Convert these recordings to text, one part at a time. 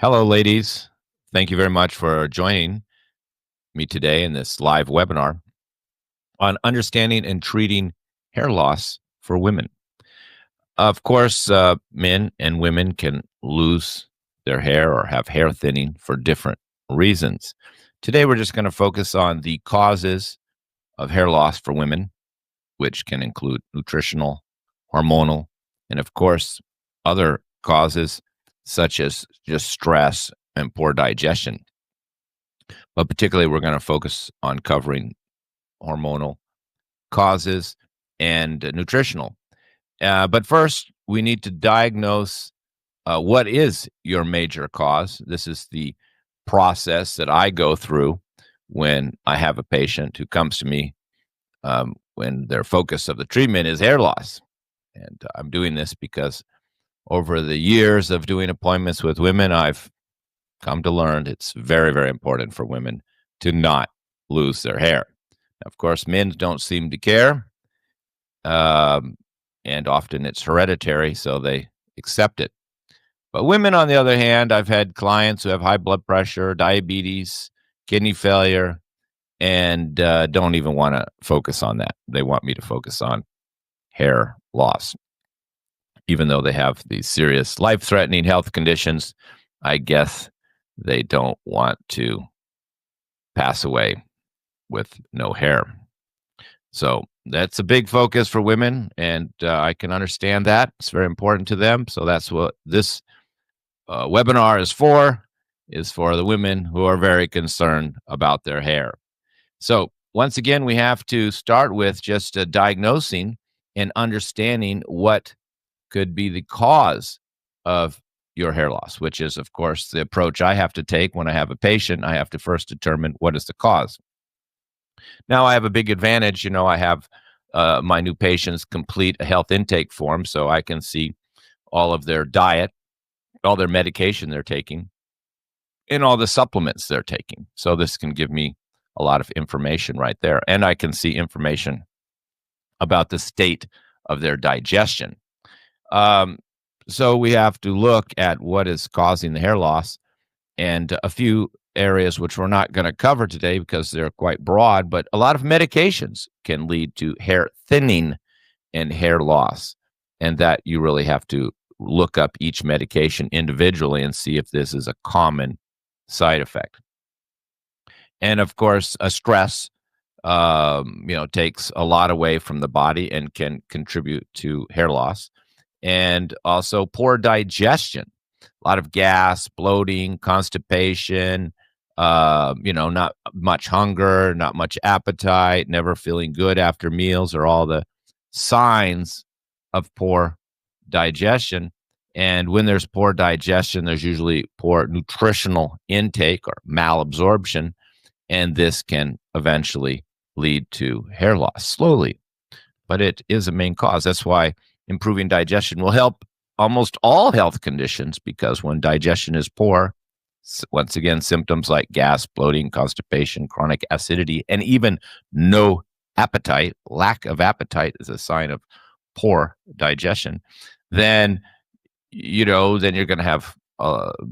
Hello, ladies. Thank you very much for joining me today in this live webinar on understanding and treating hair loss for women. Of course, men and women can lose their hair or have hair thinning for different reasons. Today, we're just going to focus on the causes of hair loss for women, which can include nutritional, hormonal, and of course, other causes such as just stress and poor digestion. But particularly, we're going to focus on covering hormonal causes and nutritional. But first, we need to diagnose what is your major cause. This is the process that I go through when I have a patient who comes to me when their focus of the treatment is hair loss. And I'm doing this because over the years of doing appointments with women, I've come to learn it's very, very important for women to not lose their hair. Of course, men don't seem to care, and often it's hereditary, so they accept it. But women, on the other hand, I've had clients who have high blood pressure, diabetes, kidney failure, and don't even want to focus on that. They want me to focus on hair loss. Even though they have these serious life-threatening health conditions, I guess they don't want to pass away with no hair. So that's a big focus for women, and I can understand that. It's very important to them. So that's what this webinar is for the women who are very concerned about their hair. So once again, we have to start with just diagnosing and understanding what could be the cause of your hair loss, which is, of course, the approach I have to take when I have a patient. I have to first determine what is the cause. Now, I have a big advantage. I have my new patients complete a health intake form, so I can see all of their diet, all their medication they're taking, and all the supplements they're taking. So this can give me a lot of information right there. And I can see information about the state of their digestion. So we have to look at what is causing the hair loss, and a few areas which we're not going to cover today because they're quite broad, but a lot of medications can lead to hair thinning and hair loss, and that you really have to look up each medication individually and see if this is a common side effect. And of course, a stress takes a lot away from the body and can contribute to hair loss. And also poor digestion, a lot of gas, bloating, constipation, not much hunger, not much appetite, never feeling good after meals are all the signs of poor digestion. And when there's poor digestion, there's usually poor nutritional intake or malabsorption, and this can eventually lead to hair loss slowly. But it is a main cause. That's why improving digestion will help almost all health conditions, because when digestion is poor, once again, symptoms like gas, bloating, constipation, chronic acidity, and even no appetite, lack of appetite is a sign of poor digestion, then you're going to have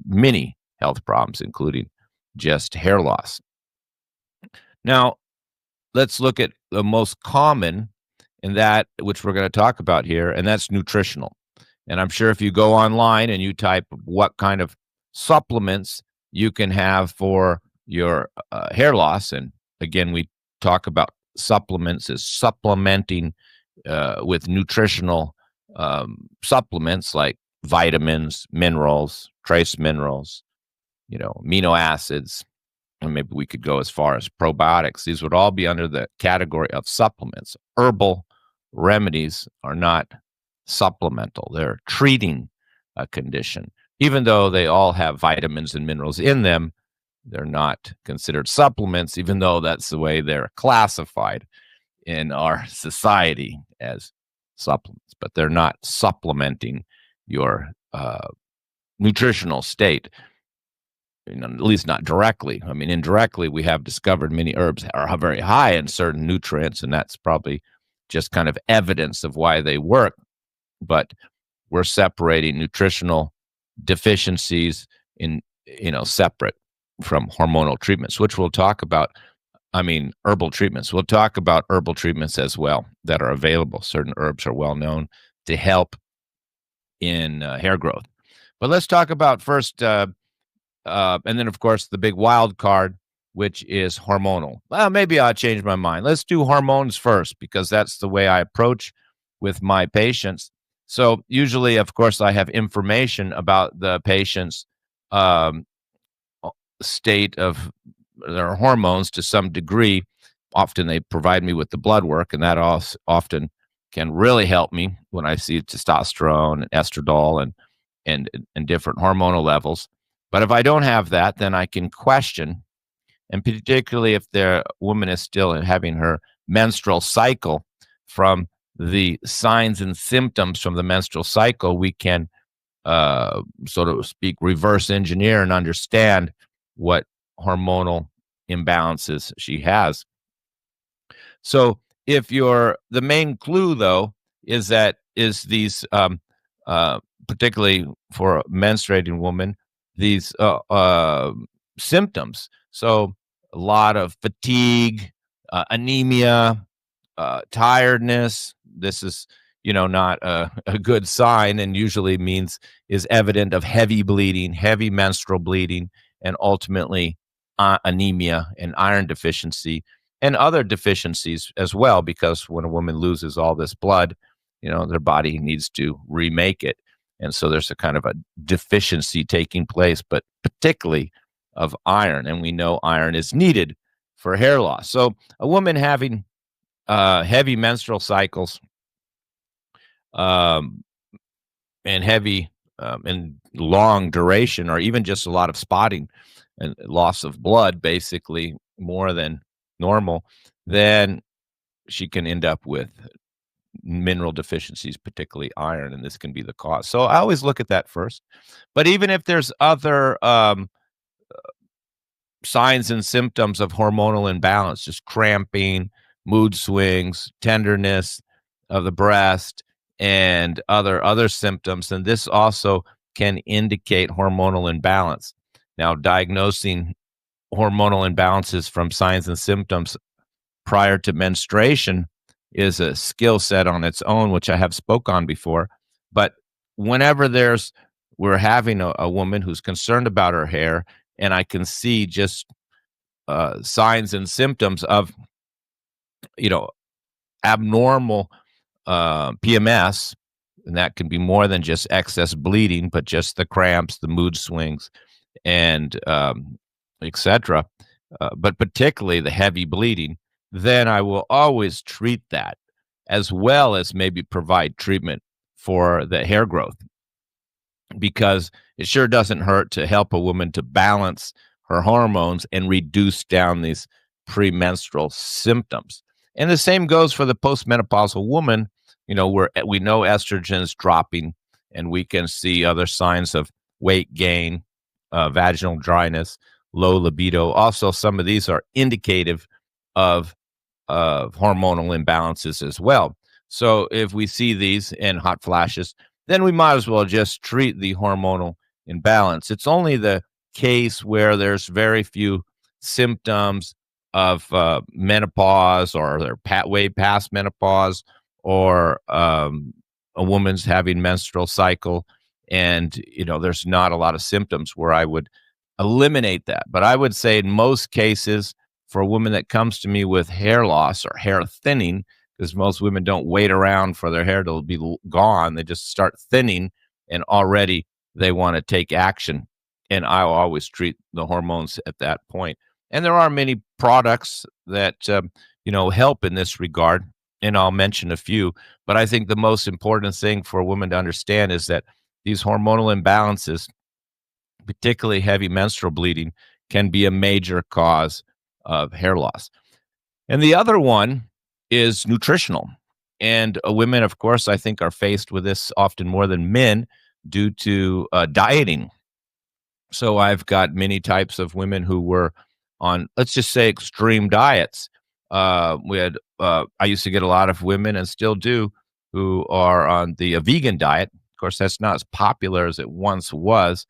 many health problems, including just hair loss. Now, let's look at the most common, in that which we're going to talk about here, and that's nutritional. And I'm sure if you go online and you type what kind of supplements you can have for your hair loss, and again, we talk about supplements as supplementing with nutritional supplements like vitamins, minerals, trace minerals, amino acids, and maybe we could go as far as probiotics. These would all be under the category of supplements. Herbal remedies are not supplemental. They're treating a condition. Even though they all have vitamins and minerals in them, they're not considered supplements, even though that's the way they're classified in our society as supplements. But they're not supplementing your nutritional state, at least not directly. I mean, indirectly, we have discovered many herbs are very high in certain nutrients, and that's probably just kind of evidence of why they work. But we're separating nutritional deficiencies in separate from hormonal treatments, which we'll talk about. I mean, herbal treatments. We'll talk about herbal treatments as well that are available. Certain herbs are well known to help in hair growth. But let's talk about first, and then, of course, the big wild card, which is hormonal. Well, maybe I'll change my mind. Let's do hormones first because that's the way I approach with my patients. So, usually, of course, I have information about the patient's um, state of their hormones to some degree. Often they provide me with the blood work, and that also often can really help me when I see testosterone and estradiol and different hormonal levels. But if I don't have that, then I can question, and particularly if the woman is still having her menstrual cycle, from the signs and symptoms from the menstrual cycle, we can so to speak, reverse engineer and understand what hormonal imbalances she has. So if you're the main clue though is these particularly for a menstruating woman, these symptoms. So a lot of fatigue, anemia, tiredness. This is not a good sign, and usually means is evident of heavy bleeding, heavy menstrual bleeding, and ultimately anemia and iron deficiency and other deficiencies as well, because when a woman loses all this blood, their body needs to remake it. And so there's a kind of a deficiency taking place, but particularly of iron. And we know iron is needed for hair loss. So a woman having heavy menstrual cycles, um, and heavy and long duration, or even just a lot of spotting and loss of blood, basically more than normal, then she can end up with mineral deficiencies, particularly iron, and this can be the cause. So I always look at that first. But even if there's other signs and symptoms of hormonal imbalance, just cramping, mood swings, tenderness of the breast, and other symptoms, and this also can indicate hormonal imbalance. Now, diagnosing hormonal imbalances from signs and symptoms prior to menstruation is a skill set on its own, which I have spoke on before. But whenever we're having a woman who's concerned about her hair, and I can see just signs and symptoms of, abnormal PMS, and that can be more than just excess bleeding, but just the cramps, the mood swings, and etc. But particularly the heavy bleeding, then I will always treat that, as well as maybe provide treatment for the hair growth, because it sure doesn't hurt to help a woman to balance her hormones and reduce down these premenstrual symptoms. And the same goes for the postmenopausal woman, where we know estrogen is dropping, and we can see other signs of weight gain, vaginal dryness, low libido. Also, some of these are indicative of hormonal imbalances as well. So if we see these in hot flashes, then we might as well just treat the hormonal imbalance. It's only the case where there's very few symptoms of menopause, or they're way past menopause, or a woman's having menstrual cycle, and there's not a lot of symptoms, where I would eliminate that. But I would say in most cases, for a woman that comes to me with hair loss or hair thinning, because most women don't wait around for their hair to be gone, they just start thinning, and already they want to take action. And I'll always treat the hormones at that point. And there are many products that help in this regard, and I'll mention a few. But I think the most important thing for a woman to understand is that these hormonal imbalances, particularly heavy menstrual bleeding, can be a major cause of hair loss. And the other one is nutritional. And women, of course, I think are faced with this often more than men due to dieting. So I've got many types of women who were on, let's just say, extreme diets. I used to get a lot of women, and still do, who are on the vegan diet. Of course, that's not as popular as it once was.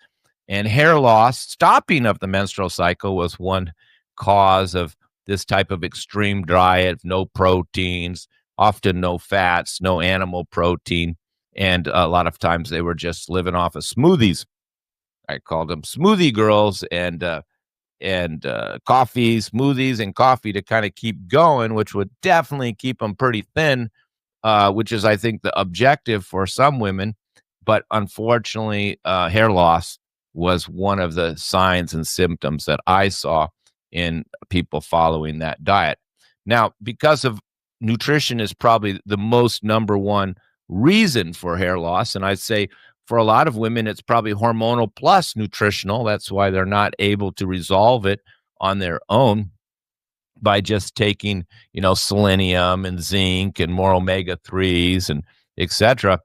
And hair loss, stopping of the menstrual cycle was one cause of this type of extreme diet, no proteins, often no fats, no animal protein. And a lot of times they were just living off of smoothies. I called them smoothie girls and coffee, smoothies, and coffee to kind of keep going, which would definitely keep them pretty thin, which is, I think, the objective for some women. But unfortunately, hair loss was one of the signs and symptoms that I saw in people following that diet. Now, because of nutrition is probably the most number one reason for hair loss, and I'd say for a lot of women, it's probably hormonal plus nutritional. That's why they're not able to resolve it on their own by just taking, selenium and zinc and more omega 3s and etc.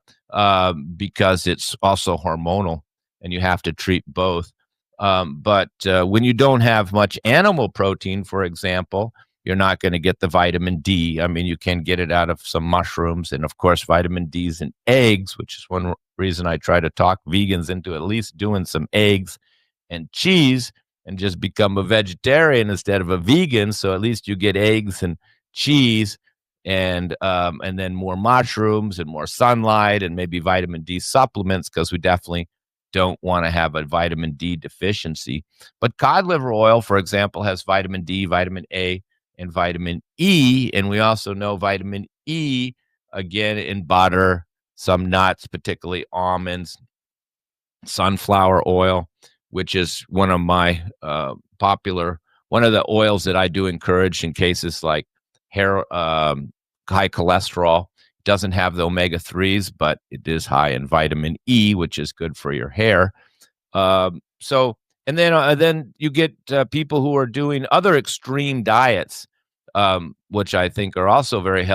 Because it's also hormonal and you have to treat both. But when you don't have much animal protein, for example, you're not going to get the vitamin D. I mean, you can get it out of some mushrooms and, of course, vitamin D's in eggs, which is one reason I try to talk vegans into at least doing some eggs and cheese and just become a vegetarian instead of a vegan. So at least you get eggs and cheese and then more mushrooms and more sunlight and maybe vitamin D supplements because we definitely don't want to have a vitamin D deficiency. But cod liver oil, for example, has vitamin D, vitamin A, and vitamin E. And we also know vitamin E, again, in butter, some nuts, particularly almonds, sunflower oil, which is one of my one of the oils that I do encourage in cases like hair, high cholesterol. It doesn't have the omega 3s, but it is high in vitamin E, which is good for your hair. And then you get people who are doing other extreme diets, which I think are also very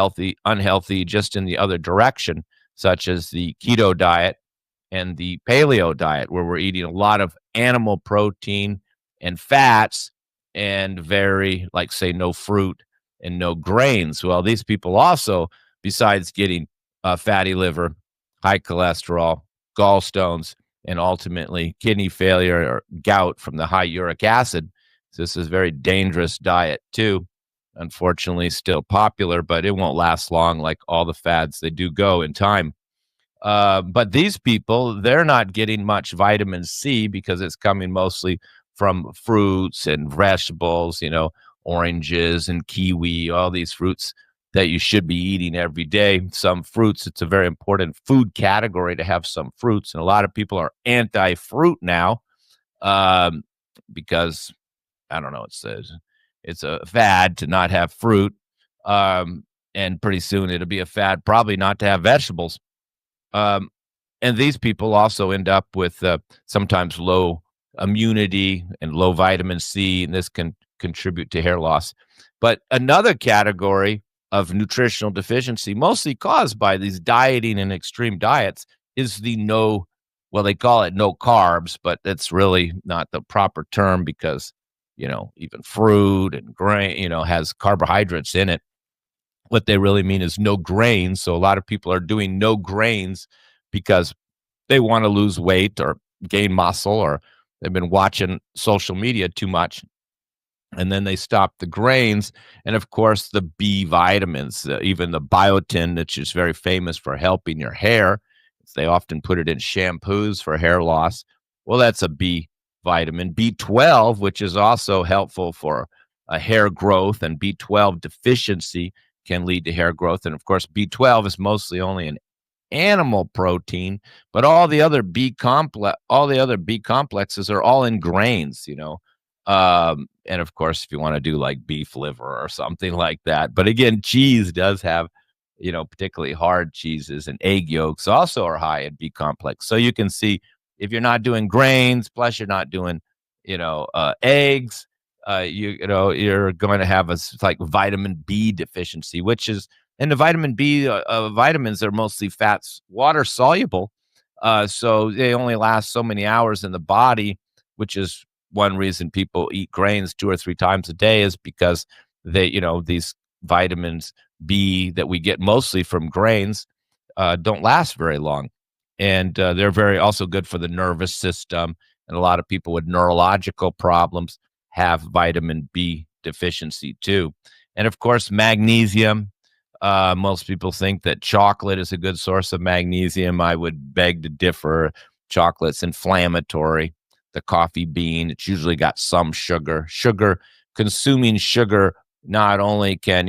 unhealthy, just in the other direction, such as the keto diet and the paleo diet, where we're eating a lot of animal protein and fats and like, say, no fruit and no grains. Well, these people also, besides getting fatty liver, high cholesterol, gallstones, and ultimately kidney failure or gout from the high uric acid. So this is a very dangerous diet too. Unfortunately, still popular, but it won't last long like all the fads. They do go in time. But these people, they're not getting much vitamin C because it's coming mostly from fruits and vegetables, oranges and kiwi, all these fruits that you should be eating every day. Some fruits, it's a very important food category to have some fruits. And a lot of people are anti-fruit now because, I don't know, it's a fad to not have fruit. And pretty soon it'll be a fad probably not to have vegetables. And these people also end up with sometimes low immunity and low vitamin C, and this can contribute to hair loss. But another category of nutritional deficiency, mostly caused by these dieting and extreme diets, is they call it no carbs, but that's really not the proper term because, even fruit and grain, has carbohydrates in it. What they really mean is no grains. So a lot of people are doing no grains because they want to lose weight or gain muscle, or they've been watching social media too much. And then they stop the grains. And of course, the B vitamins, even the biotin, which is very famous for helping your hair. They often put it in shampoos for hair loss. Well, that's a B vitamin. B12, which is also helpful for hair growth, and B12 deficiency can lead to hair growth. And of course, B12 is mostly only an animal protein, but all the other B complexes are all in grains, and of course, if you want to do like beef liver or something like that. But again, cheese does have, particularly hard cheeses, and egg yolks also are high in B complex. So you can see if you're not doing grains, plus you're not doing, eggs, you're going to have like vitamin B deficiency, and the vitamin B vitamins are mostly fats, water soluble. So they only last so many hours in the body, which is one reason people eat grains 2 or 3 times a day, is because these vitamins B that we get mostly from grains don't last very long. And they're very also good for the nervous system And a lot of people with neurological problems have vitamin B deficiency too. And of course, magnesium. Most people think that chocolate is a good source of magnesium. I would beg to differ. Chocolate's inflammatory. The coffee bean, it's usually got some sugar. Consuming sugar not only can,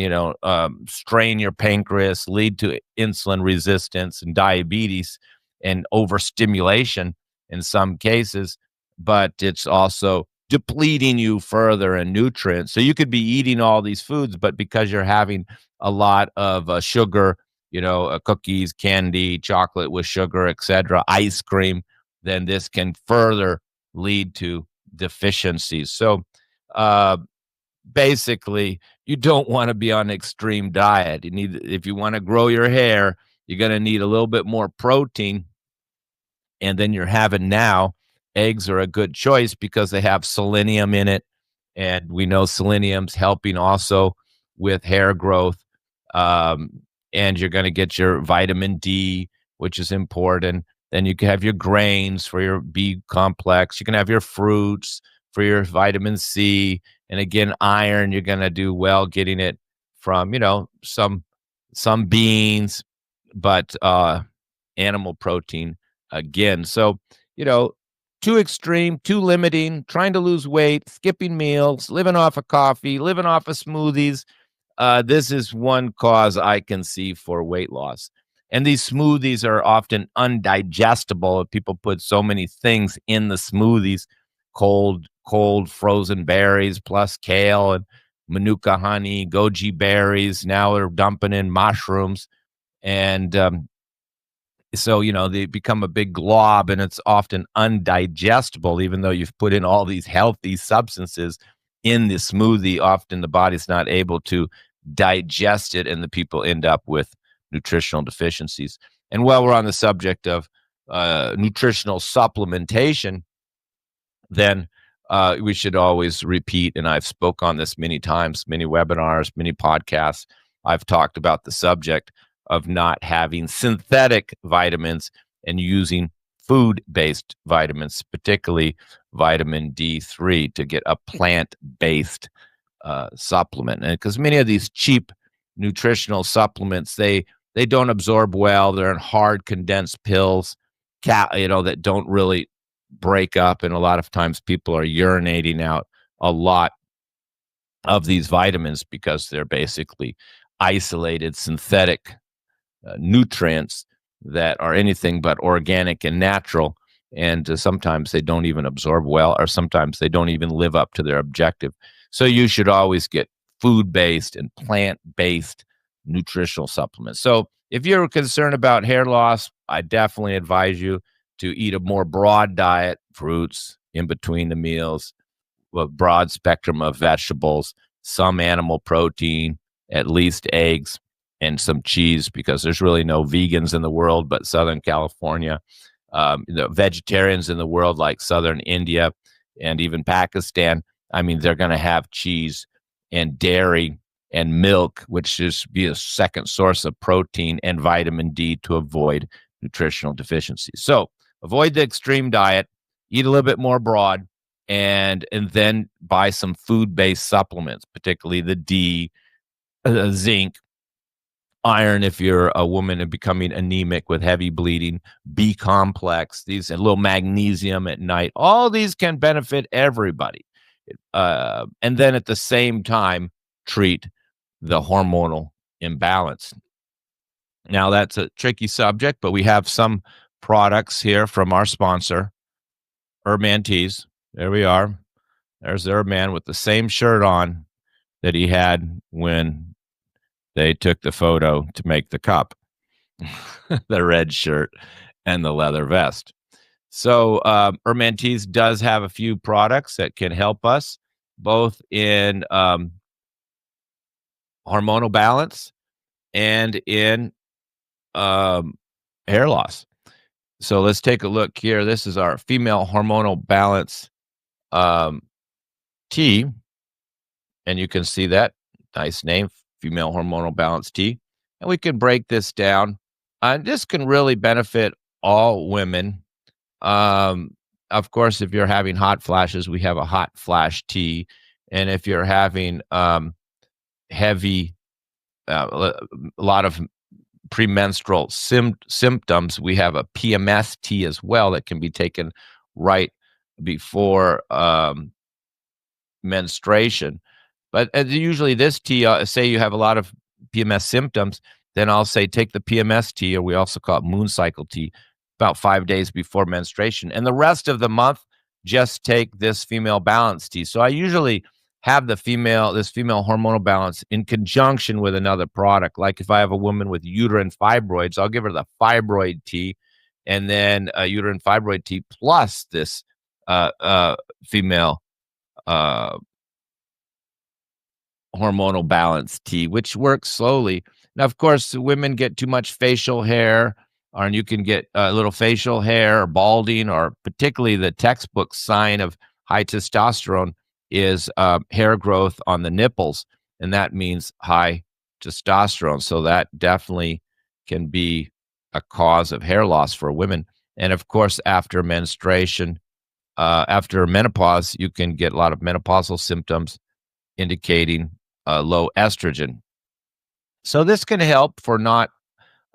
strain your pancreas, lead to insulin resistance and diabetes and overstimulation in some cases, but it's also depleting you further in nutrients. So you could be eating all these foods, but because you're having a lot of sugar, cookies, candy, chocolate with sugar, etc., ice cream, then this can further lead to deficiencies. So uh, basically, you don't want to be on an extreme diet. If you want to grow your hair, you're going to need a little bit more protein, and then you're having now eggs are a good choice because they have selenium in it, and we know selenium's helping also with hair growth. um, and you're going to get your vitamin D, which is important. Then you can have your grains for your B complex. You can have your fruits for your vitamin C, and again, iron. You're going to do well getting it from some beans, but animal protein again. So, you know, too extreme, too limiting, trying to lose weight, skipping meals, living off of coffee, living off of smoothies. This is one cause I can see for weight loss. And these smoothies are often undigestible. People put so many things in the smoothies, cold frozen berries plus kale and manuka honey, goji berries. Now they're dumping in mushrooms. And so, they become a big glob and it's often undigestible, even though you've put in all these healthy substances in the smoothie. Often the body's not able to digest it, and the people end up with nutritional deficiencies. And while we're on the subject of nutritional supplementation, then we should always repeat, and I've spoke on this many times, many webinars, many podcasts. I've talked about the subject of not having synthetic vitamins and using food-based vitamins, particularly vitamin D3, to get a plant-based supplement. And because many of these cheap nutritional supplements, they don't absorb well. They're in hard condensed pills, that don't really break up, and a lot of times people are urinating out a lot of these vitamins because they're basically isolated synthetic nutrients that are anything but organic and natural. And sometimes they don't even absorb well, or sometimes they don't even live up to their objective. So you should always get food-based and plant-based nutritional supplements. So if you're concerned about hair loss, I definitely advise you to eat a more broad diet, fruits in between the meals, a broad spectrum of vegetables, some animal protein, at least eggs, and some cheese, because there's really no vegans in the world but Southern California. The vegetarians in the world, like Southern India and even Pakistan, I mean, they're going to have cheese and dairy and milk, which should be a second source of protein and vitamin D to avoid nutritional deficiencies. So avoid the extreme diet, eat a little bit more broad, and then buy some food-based supplements, particularly the D, zinc, iron if you're a woman and becoming anemic with heavy bleeding, B complex, these, and a little magnesium at night. All these can benefit everybody. And then at the same time, treat the hormonal imbalance. Now, that's a tricky subject, but we have some products here from our sponsor, Herman Teas. There we are. There's their man with the same shirt on that he had when they took the photo to make the cup, the red shirt and the leather vest. So Herman Teas does have a few products that can help us both in hormonal balance and in hair loss. So let's take a look here. This is our female hormonal balance tea, and you can see that nice name, female hormonal balance tea. And we can break this down. This can really benefit all women. Um, of course, if you're having hot flashes, we have a hot flash tea. And if you're having heavy, a lot of premenstrual symptoms, we have a PMS tea as well that can be taken right before menstruation. But usually, this tea, say you have a lot of PMS symptoms, then I'll say take the PMS tea, or we also call it moon cycle tea, about 5 days before menstruation. And the rest of the month, just take this female balance tea. So I usually have this female hormonal balance in conjunction with another product. Like if I have a woman with uterine fibroids, I'll give her the fibroid tea, and then a uterine fibroid tea plus this female uh, hormonal balance tea, which works slowly. Now, of course, women get too much facial hair, and you can get a little facial hair or balding, or particularly the textbook sign of high testosterone is hair growth on the nipples, and that means high testosterone. So that definitely can be a cause of hair loss for women. And of course, after menstruation, after menopause, you can get a lot of menopausal symptoms indicating low estrogen. So this can help for not,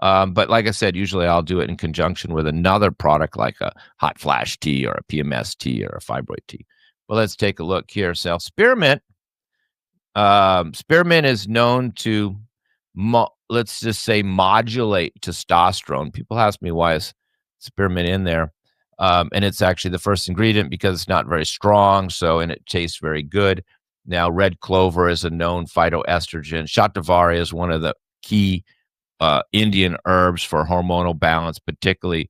but like I said, usually I'll do it in conjunction with another product like a hot flash tea or a PMS tea or a fibroid tea. Well, let's take a look here. So spearmint, spearmint is known to, let's just say, modulate testosterone. People ask me why is spearmint in there, and it's actually the first ingredient because it's not very strong. So, and it tastes very good. Now, red clover is a known phytoestrogen. Shatavari is one of the key Indian herbs for hormonal balance, particularly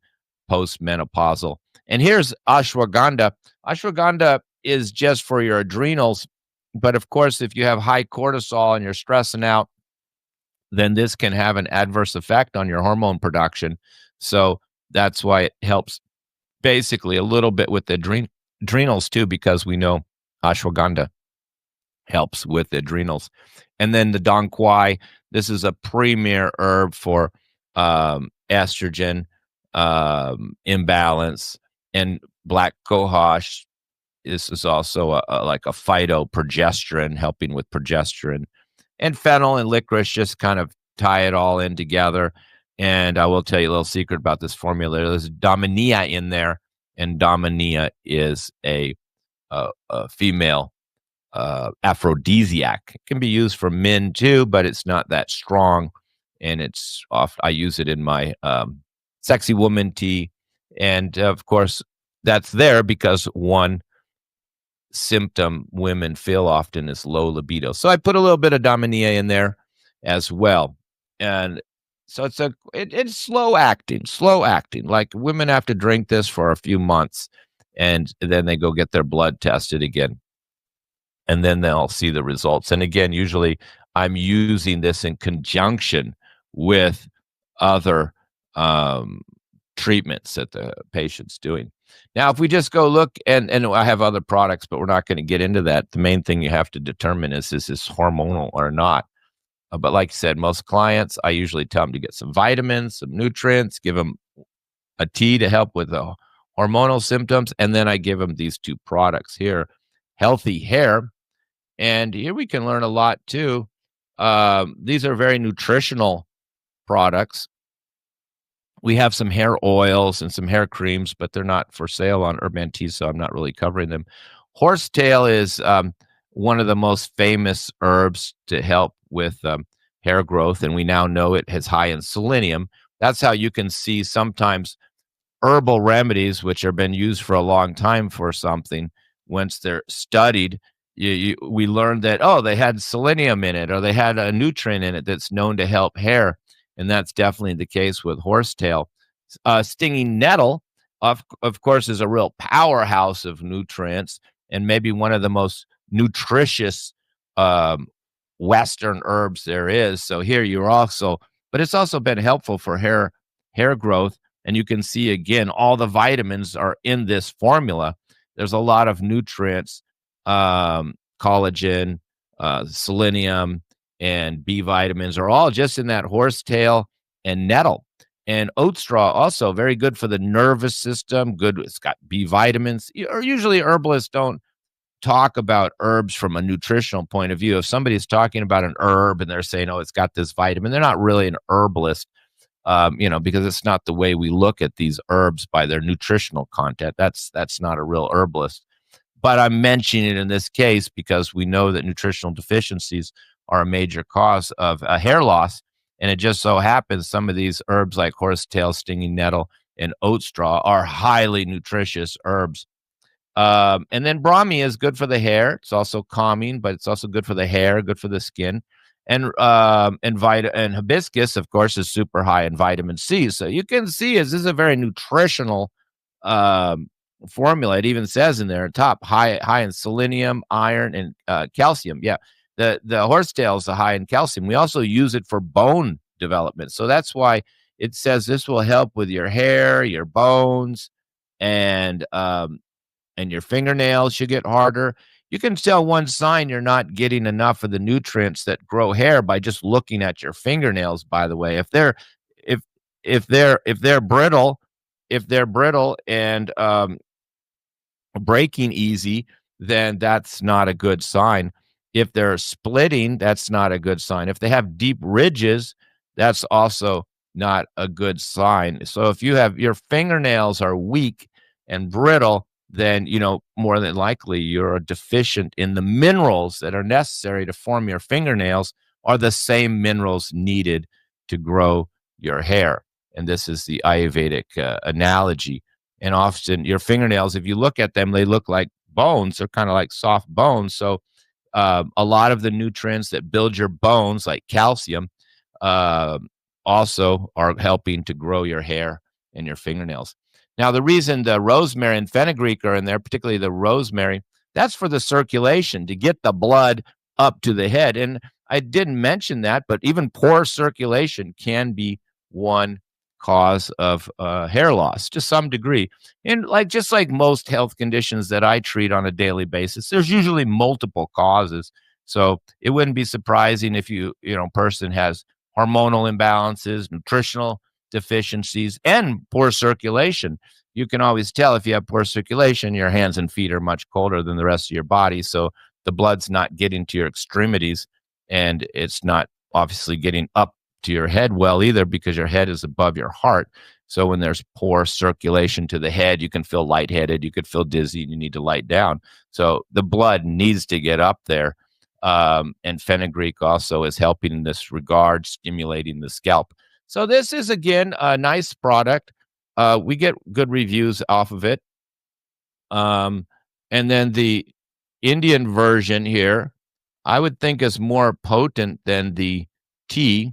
postmenopausal. And here's ashwagandha. Ashwagandha is just for your adrenals. But of course, if you have high cortisol and you're stressing out, then this can have an adverse effect on your hormone production. So that's why it helps basically a little bit with the adrenals too, because we know ashwagandha helps with the adrenals. And then the Dong Quai, this is a premier herb for estrogen imbalance. And black cohosh, this is also like a phytoprogesterone, helping with progesterone. And fennel and licorice just kind of tie it all in together. And I will tell you a little secret about this formula. There's dominia in there, and dominia is a female aphrodisiac. It can be used for men too, but it's not that strong. And it's I use it in my sexy woman tea. And of course, that's there because one symptom women feel often is low libido. So I put a little bit of dominia in there as well. And so it's slow acting. Like women have to drink this for a few months, and then they go get their blood tested again, and then they'll see the results. And again, usually I'm using this in conjunction with other treatments that the patient's doing. Now, if we just go look, and I have other products, but we're not going to get into that. The main thing you have to determine is this hormonal or not? But like I said, most clients, I usually tell them to get some vitamins, some nutrients, give them a tea to help with the hormonal symptoms, and then I give them these two products here, Healthy Hair. And here we can learn a lot too. These are very nutritional products. We have some hair oils and some hair creams, but they're not for sale on Urban Tea, so I'm not really covering them. Horsetail is one of the most famous herbs to help with hair growth, and we now know it has high in selenium. That's how you can see sometimes herbal remedies, which have been used for a long time for something, once they're studied, we learned that, oh, they had selenium in it, or they had a nutrient in it that's known to help hair. And that's definitely the case with horsetail. Stinging nettle, of course, is a real powerhouse of nutrients, and maybe one of the most nutritious Western herbs there is. So here you're also, but it's also been helpful for hair growth. And you can see again, all the vitamins are in this formula. There's a lot of nutrients, collagen, selenium, and B vitamins are all just in that horsetail and nettle. And oat straw also very good for the nervous system. Good, it's got B vitamins. Or usually herbalists don't talk about herbs from a nutritional point of view. If somebody's talking about an herb and they're saying, "Oh, it's got this vitamin," they're not really an herbalist, because it's not the way we look at these herbs by their nutritional content. That's not a real herbalist. But I'm mentioning it in this case because we know that nutritional deficiencies are a major cause of hair loss. And it just so happens some of these herbs like horsetail, stinging nettle, and oat straw are highly nutritious herbs. And then Brahmi is good for the hair. It's also calming, but it's also good for the hair, good for the skin. And hibiscus, of course, is super high in vitamin C. So you can see this is a very nutritional um, formula. It even says in there at top high in selenium, iron, and calcium. Yeah, the horsetail is high in calcium. We also use it for bone development. So that's why it says this will help with your hair, your bones, and your fingernails should get harder. You can tell one sign you're not getting enough of the nutrients that grow hair by just looking at your fingernails, by the way. If if they're brittle, and breaking easy, then that's not a good sign. If they're splitting, that's not a good sign. If they have deep ridges, that's also not a good sign. So if you have your fingernails are weak and brittle, then more than likely you're deficient in the minerals that are necessary to form your fingernails are the same minerals needed to grow your hair. And this is the Ayurvedic analogy. And often your fingernails, if you look at them, they look like bones. They're kind of like soft bones. So a lot of the nutrients that build your bones, like calcium, uh, also are helping to grow your hair and your fingernails. Now, the reason the rosemary and fenugreek are in there, particularly the rosemary, that's for the circulation to get the blood up to the head. And I didn't mention that, but even poor circulation can be one cause of hair loss to some degree. And just like most health conditions that I treat on a daily basis, there's usually multiple causes. So it wouldn't be surprising if person has hormonal imbalances, nutritional deficiencies, and poor circulation. You can always tell if you have poor circulation, your hands and feet are much colder than the rest of your body. So the blood's not getting to your extremities, and it's not obviously getting up to your head well either, because your head is above your heart. So when there's poor circulation to the head, you can feel lightheaded, you could feel dizzy, and you need to lie down. So the blood needs to get up there. And fenugreek also is helping in this regard, stimulating the scalp. So this is, again, a nice product. We get good reviews off of it. And then the Indian version here, I would think is more potent than the tea.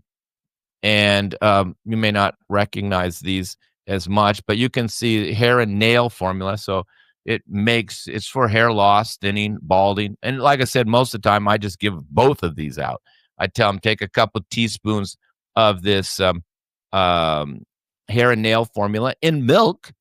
And you may not recognize these as much, but you can see hair and nail formula. So it's for hair loss, thinning, balding. And like I said, most of the time I just give both of these out. I tell them take a couple teaspoons of this hair and nail formula in milk,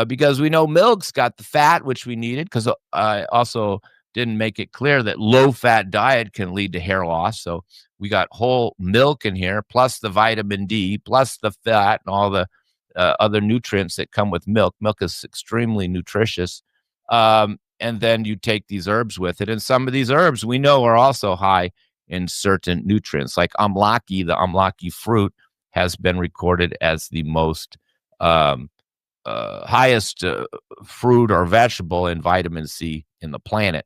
because we know milk's got the fat, which we needed, because I also didn't make it clear that low-fat diet can lead to hair loss. So we got whole milk in here, plus the vitamin D, plus the fat, and all the other nutrients that come with milk. Milk is extremely nutritious. And then you take these herbs with it. And some of these herbs we know are also high in certain nutrients, like amlaki. The amlaki fruit has been recorded as the most highest fruit or vegetable in vitamin C in the planet.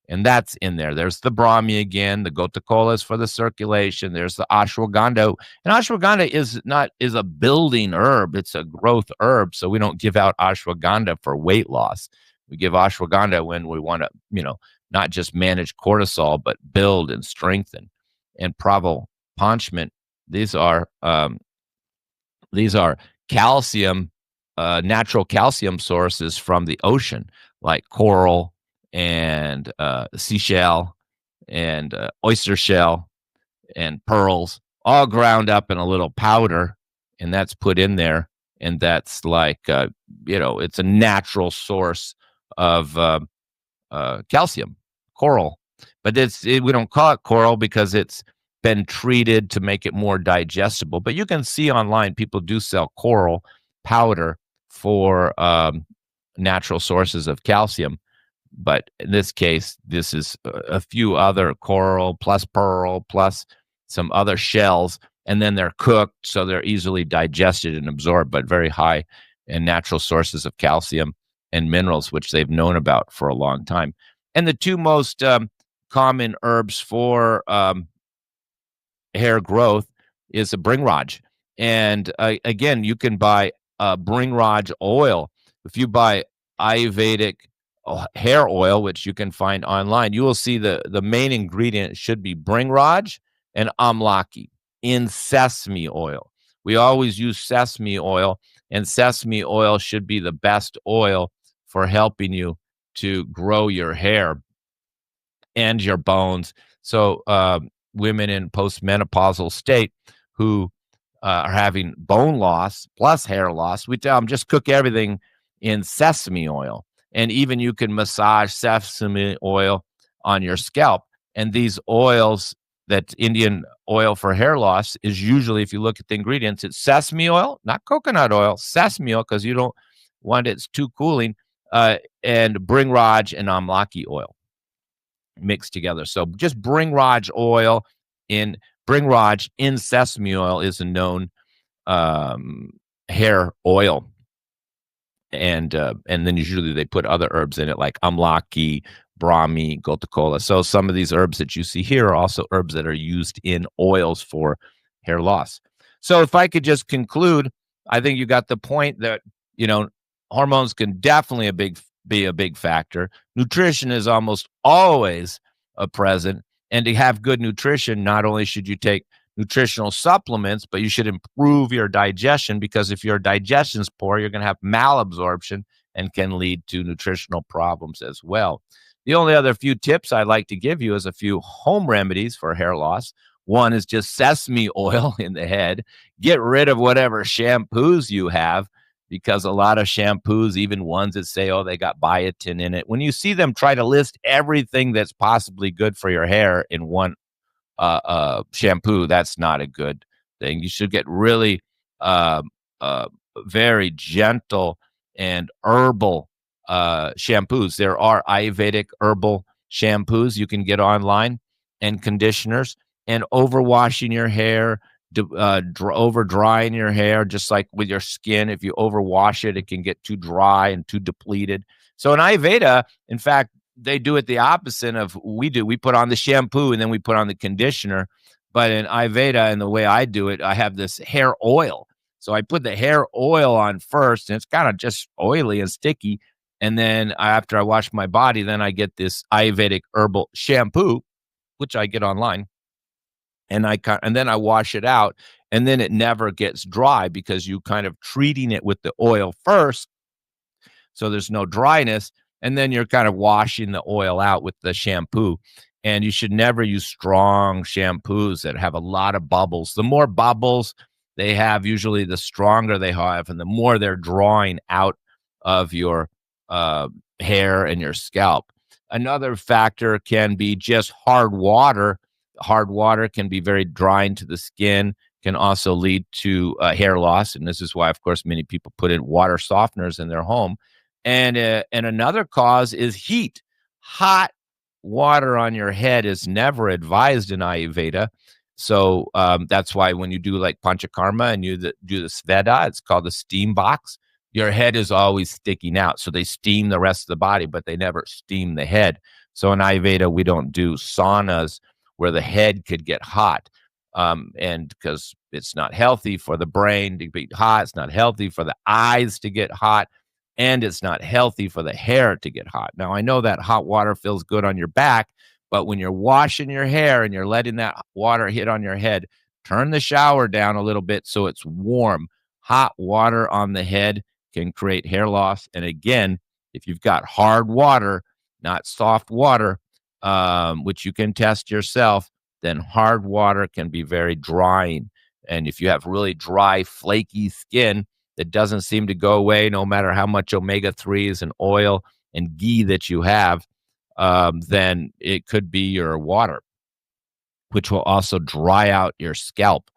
And that's in there. There's the Brahmi again, the Gotakola is for the circulation. There's the ashwagandha. And ashwagandha is a building herb. It's a growth herb. So we don't give out ashwagandha for weight loss. We give ashwagandha when we want to, not just manage cortisol, but build and strengthen. And pravo panchment, these are calcium, natural calcium sources from the ocean, like coral and seashell and oyster shell and pearls, all ground up in a little powder, and that's put in there. And that's like, it's a natural source of calcium, coral. But we don't call it coral because it's been treated to make it more digestible. But you can see online people do sell coral powder for natural sources of calcium. But in this case, this is a few other coral plus pearl plus some other shells, and then they're cooked so they're easily digested and absorbed, but very high in natural sources of calcium and minerals, which they've known about for a long time. And the two most common herbs for hair growth is a bringraj. And again, you can buy bringraj oil. If you buy Ayurvedic hair oil, which you can find online, you will see the main ingredient should be bringraj and amlaki in sesame oil. We always use sesame oil, and sesame oil should be the best oil for helping you to grow your hair and your bones. So women in postmenopausal state who are having bone loss plus hair loss, we tell them just cook everything in sesame oil. And even you can massage sesame oil on your scalp. And these oils, that Indian oil for hair loss, is usually, if you look at the ingredients, it's sesame oil, not coconut oil, sesame oil, because you don't want it's too cooling, and bringraj and amlaki oil mixed together. So just bringraj in sesame oil is a known hair oil. And then usually they put other herbs in it like amlaki, brahmi, gotakola. So some of these herbs that you see here are also herbs that are used in oils for hair loss. So if I could just conclude, I think you got the point that, hormones can definitely be a big factor. Nutrition is almost always a present. And to have good nutrition, not only should you take nutritional supplements, but you should improve your digestion, because if your digestion's poor, you're going to have malabsorption and can lead to nutritional problems as well. The only other few tips I'd like to give you is a few home remedies for hair loss. One is just sesame oil in the head. Get rid of whatever shampoos you have, because a lot of shampoos, even ones that say, oh, they got biotin in it, when you see them try to list everything that's possibly good for your hair in one shampoo, that's not a good thing. You should get really very gentle and herbal shampoos. There are Ayurvedic herbal shampoos you can get online, and conditioners, and overwashing your hair, over drying your hair, just like with your skin. If you overwash it, it can get too dry and too depleted. So in Ayurveda, in fact, they do it the opposite of we do. We put on the shampoo and then we put on the conditioner. But in Ayurveda, and the way I do it, I have this hair oil. So I put the hair oil on first, and it's kind of just oily and sticky. And then after I wash my body, then I get this Ayurvedic herbal shampoo, which I get online. And then I wash it out, and then it never gets dry because you kind of treating it with the oil first, so there's no dryness, and then you're kind of washing the oil out with the shampoo. And you should never use strong shampoos that have a lot of bubbles. The more bubbles they have, usually the stronger they have, and the more they're drawing out of your hair and your scalp. Another factor can be just hard water. Hard water can be very drying to the skin, can also lead to hair loss. And this is why, of course, many people put in water softeners in their home. And another cause is heat. Hot water on your head is never advised in Ayurveda. So that's why when you do like panchakarma and you do the sveda, it's called the steam box, your head is always sticking out. So they steam the rest of the body, but they never steam the head. So in Ayurveda, we don't do saunas where the head could get hot. And because it's not healthy for the brain to be hot, it's not healthy for the eyes to get hot, and it's not healthy for the hair to get hot. Now, I know that hot water feels good on your back, but when you're washing your hair and you're letting that water hit on your head, turn the shower down a little bit so it's warm. Hot water on the head can create hair loss. And again, if you've got hard water, not soft water, which you can test yourself, then hard water can be very drying. And if you have really dry, flaky skin that doesn't seem to go away, no matter how much omega-3s and oil and ghee that you have, then it could be your water. which will also dry out your scalp.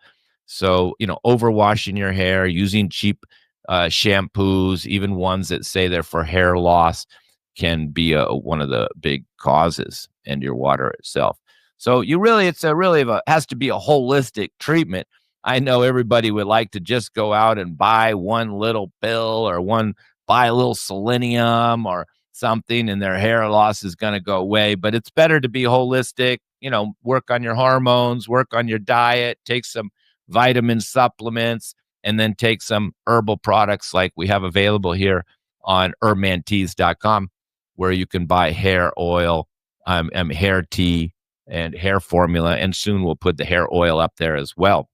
So, overwashing your hair, using cheap shampoos, even ones that say they're for hair loss, can be one of the big causes, and your water itself. So it's a really has to be a holistic treatment. I know everybody would like to just go out and buy one little pill or buy a little selenium or something, and their hair loss is going to go away. But it's better to be holistic, work on your hormones, work on your diet, take some vitamin supplements, and then take some herbal products like we have available here on herbmanteas.com, where you can buy hair oil, hair tea, and hair formula. And soon we'll put the hair oil up there as well.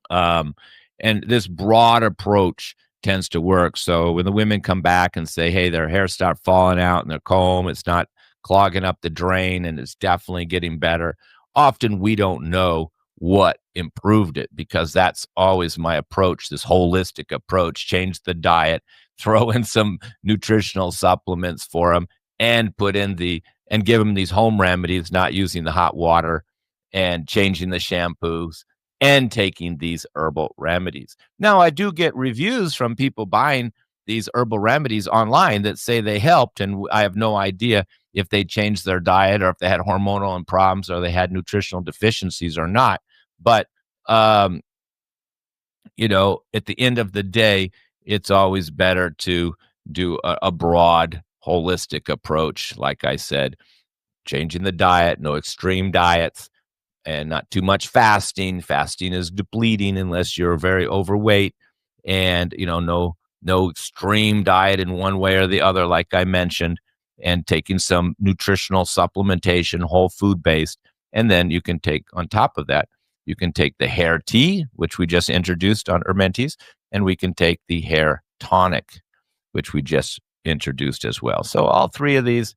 And this broad approach tends to work. So when the women come back and say, hey, their hair stopped falling out in their comb, it's not clogging up the drain, and it's definitely getting better. Often we don't know what improved it, because that's always my approach, this holistic approach. Change the diet, throw in some nutritional supplements for them, and give them these home remedies, not using the hot water, and changing the shampoos, and taking these herbal remedies. Now, I do get reviews from people buying these herbal remedies online that say they helped, and I have no idea if they changed their diet or if they had hormonal problems or they had nutritional deficiencies or not. But, at the end of the day, it's always better to do a broad, holistic approach. Like I said, changing the diet, no extreme diets, and not too much fasting. Fasting is depleting unless you're very overweight, and no extreme diet in one way or the other, like I mentioned, and taking some nutritional supplementation, whole food based. And then you can take, on top of that, you can take the hair tea, which we just introduced on Herb Teas, and we can take the hair tonic, which we just introduced as well. So all three of these,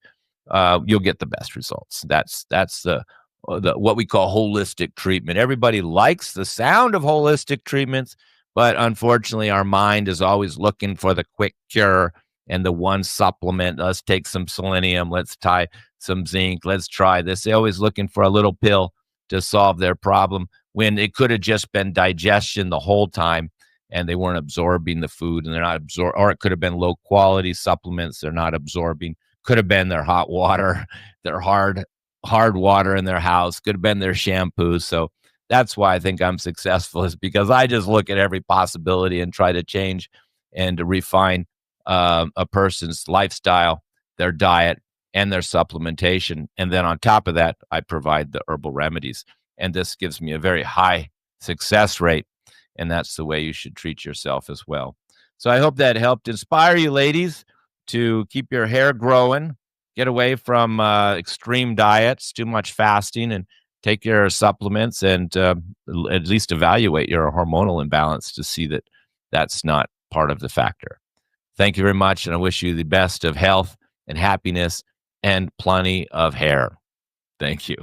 you'll get the best results. That's the what we call holistic treatment. Everybody likes the sound of holistic treatments, but unfortunately, our mind is always looking for the quick cure and the one supplement. Let's take some selenium. Let's try some zinc. Let's try this. They're always looking for a little pill to solve their problem, when it could have just been digestion the whole time, and they weren't absorbing the food, and they're not or it could have been low quality supplements they're not absorbing. Could have been their hot water, their hard water in their house. Could have been their shampoo. So that's why I think I'm successful, is because I just look at every possibility and try to change and to refine a person's lifestyle, their diet, and their supplementation. And then on top of that, I provide the herbal remedies. And this gives me a very high success rate. And that's the way you should treat yourself as well. So I hope that helped inspire you, ladies, to keep your hair growing, get away from extreme diets, too much fasting, and take your supplements, and at least evaluate your hormonal imbalance to see that that's not part of the factor. Thank you very much, and I wish you the best of health and happiness and plenty of hair. Thank you.